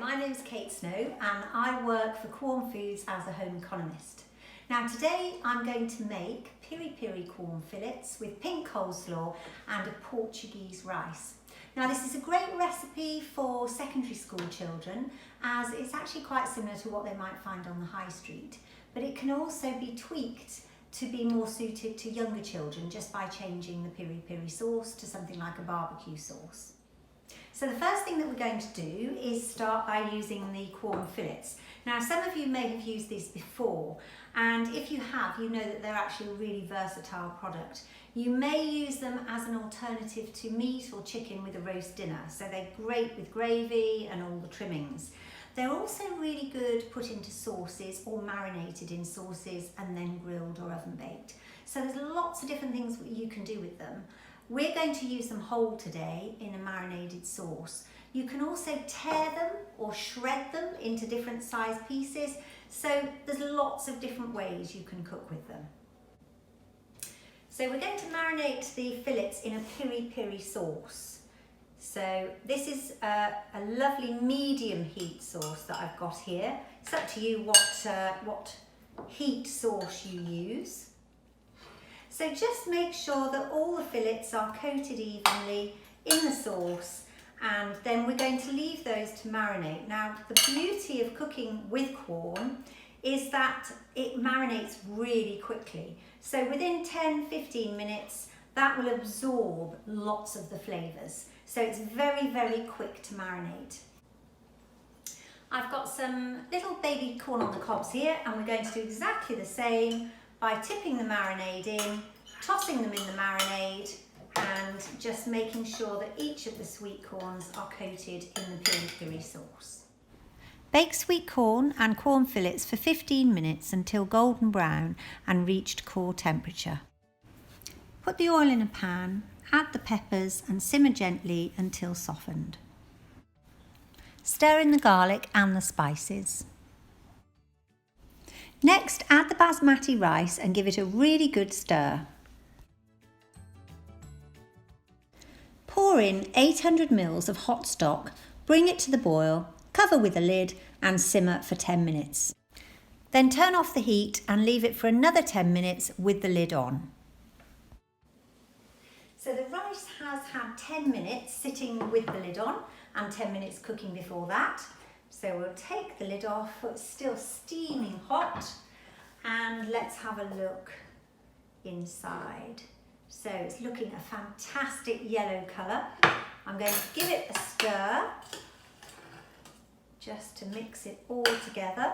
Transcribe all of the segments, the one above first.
my name is Kate Snow and I work for Quorn Foods as a home economist. Now today I'm going to make Piri Quorn fillets with pink coleslaw and a Portuguese rice. Now this is a great recipe for secondary school children as it's actually quite similar to what they might find on the high street, but it can also be tweaked to be more suited to younger children just by changing the piri sauce to something like a barbecue sauce. So the first thing that we're going to do is start by using the Quorn fillets. Now some of you may have used these before, and if you have, you know that they're actually a really versatile product. You may use them as an alternative to meat or chicken with a roast dinner, so they're great with gravy and all the trimmings. They're also really good put into sauces or marinated in sauces and then grilled or oven baked. So there's lots of different things that you can do with them. We're going to use them whole today in a marinated sauce. You can also tear them or shred them into different size pieces. So there's lots of different ways you can cook with them. So we're going to marinate the fillets in a piri sauce. So this is a lovely medium heat sauce that I've got here. It's up to you what heat sauce you use. So just make sure that all the fillets are coated evenly in the sauce, and then we're going to leave those to marinate. Now the beauty of cooking with Quorn is that it marinates really quickly. So within 10-15 minutes that will absorb lots of the flavours. So it's very, very quick to marinate. I've got some little baby corn on the cobs here, and we're going to do exactly the same by tipping the marinade in, tossing them in the marinade, and just making sure that each of the sweet corns are coated in the piri sauce. Bake sweet corn and Quorn fillets for 15 minutes until golden brown and reached core temperature. Put the oil in a pan, add the peppers and simmer gently until softened. Stir in the garlic and the spices. Next, add the basmati rice and give it a really good stir. Pour in 800 ml of hot stock, bring it to the boil, cover with a lid and simmer for 10 minutes. Then turn off the heat and leave it for another 10 minutes with the lid on. So the rice has had 10 minutes sitting with the lid on and 10 minutes cooking before that. So we'll take the lid off, it's still steaming hot, and let's have a look inside. So it's looking a fantastic yellow colour. I'm going to give it a stir just to mix it all together.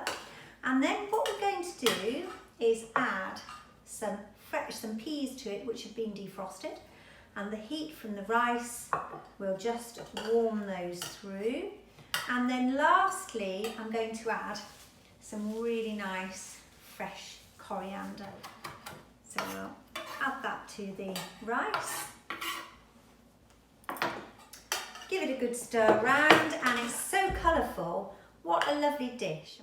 And then what we're going to do is add some peas to it which have been defrosted, and the heat from the rice will just warm those through. And then lastly, I'm going to add some really nice fresh coriander. So we'll add that to the rice. Give it a good stir around, and it's so colourful. What a lovely dish.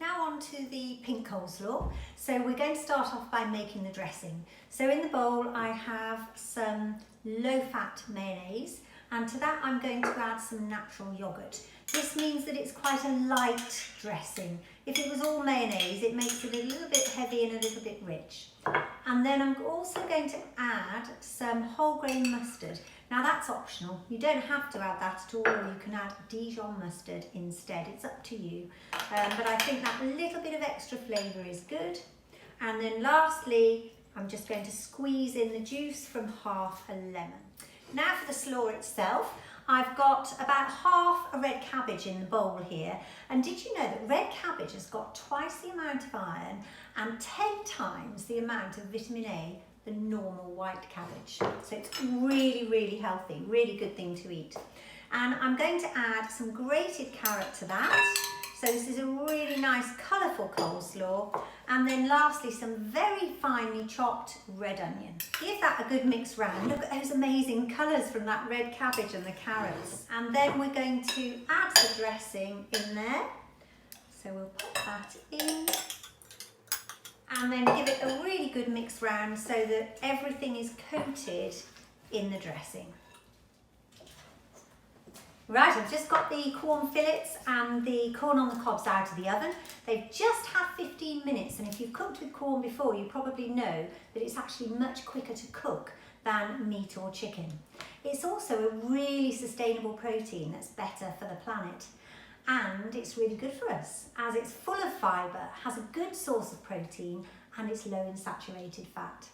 Now on to the pink coleslaw. So we're going to start off by making the dressing. So in the bowl I have some low-fat mayonnaise, and to that I'm going to add some natural yoghurt. This means that it's quite a light dressing. If it was all mayonnaise, it makes it a little bit heavy and a little bit rich. And then I'm also going to add some whole grain mustard. Now that's optional. You don't have to add that at all, or you can add Dijon mustard instead. It's up to you. But I think that little bit of extra flavour is good. And then lastly, I'm just going to squeeze in the juice from half a lemon. Now for the slaw itself, I've got about half a red cabbage in the bowl here. And did you know that red cabbage has got twice the amount of iron and 10 times the amount of vitamin A than normal white cabbage? So it's really, really healthy, really good thing to eat. And I'm going to add some grated carrot to that. So this is a really nice colourful coleslaw. And then lastly, some very finely chopped red onion. Give that a good mix round. Look at those amazing colours from that red cabbage and the carrots. And then we're going to add the dressing in there. So we'll put that in. And then give it a really good mix round so that everything is coated in the dressing. Right, I've just got the Quorn fillets and the corn on the cobs out of the oven. They've just had 15 minutes, and if you've cooked with Quorn before, you probably know that it's actually much quicker to cook than meat or chicken. It's also a really sustainable protein that's better for the planet, and it's really good for us as it's full of fibre, has a good source of protein, and it's low in saturated fat.